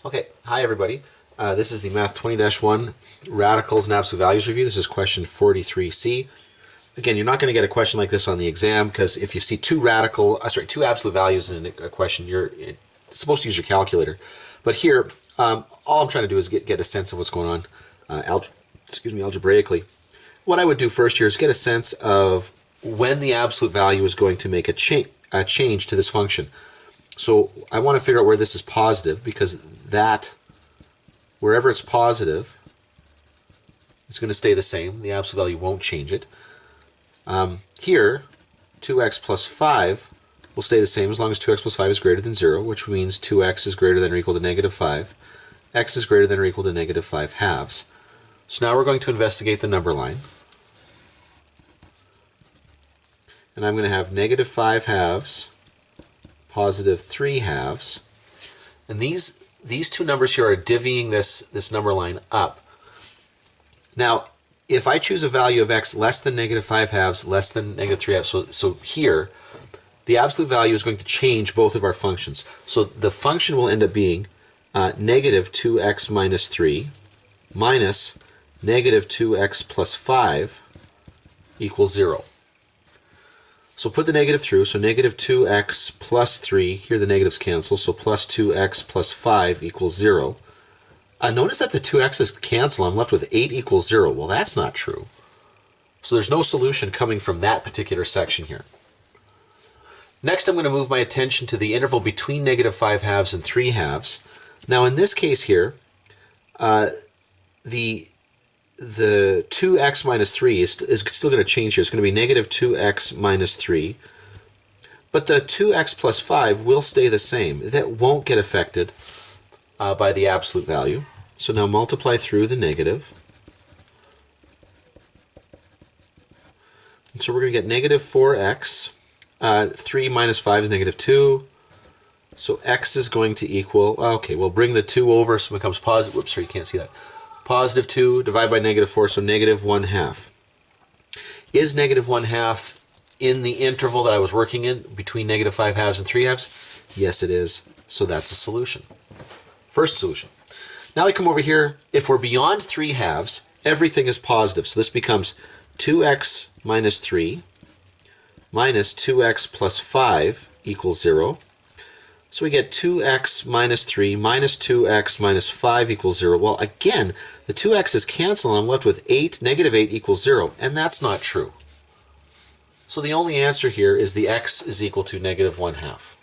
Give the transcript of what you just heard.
Okay, hi everybody. This is the Math 20-1 Radicals and Absolute Values review. This is question 43C. Again, you're not going to get a question like this on the exam because if you see two absolute values in a question, you're supposed to use your calculator. But here, all I'm trying to do is get a sense of what's going on algebraically. What I would do first here is get a sense of when the absolute value is going to make a change to this function. So I want to figure out where this is positive, because wherever it's positive, it's going to stay the same. The absolute value won't change it. Here, 2x plus 5 will stay the same as long as 2x plus 5 is greater than 0, which means 2x is greater than or equal to negative 5. X is greater than or equal to negative 5 halves. So now we're going to investigate the number line. And I'm going to have negative 5 halves, positive 3 halves. And these two numbers here are divvying this number line up. Now, if I choose a value of x less than negative 5 halves, less than negative 3 halves, so here, the absolute value is going to change both of our functions. So the function will end up being negative 2x minus 3 minus negative 2x plus 5 equals 0. So put the negative through, so negative 2x plus 3, here the negatives cancel, so plus 2x plus 5 equals 0. Notice that the 2x's cancel, I'm left with 8 equals 0. Well, that's not true. So there's no solution coming from that particular section here. Next, I'm going to move my attention to the interval between negative 5 halves and 3 halves. Now, in this case here, the 2x minus 3 is still going to change here. It's going to be negative 2x minus 3. But the 2x plus 5 will stay the same. That won't get affected by the absolute value. So now multiply through the negative. And so we're going to get negative 4x. 3 minus 5 is negative 2. So x is going to equal, okay, we'll bring the 2 over so it becomes positive. Whoops, sorry, you can't see that. Positive 2 divided by negative 4, so negative 1/2. Is negative 1/2 in the interval that I was working in between negative 5 halves and 3 halves? Yes, it is. So that's the solution. First solution. Now I come over here. If we're beyond 3 halves, everything is positive. So this becomes 2x minus 3 minus 2x plus 5 equals 0. So we get 2x minus 3 minus 2x minus 5 equals 0. Well, again, the 2x's cancel, and I'm left with 8, negative 8 equals 0. And that's not true. So the only answer here is the x is equal to negative 1/2.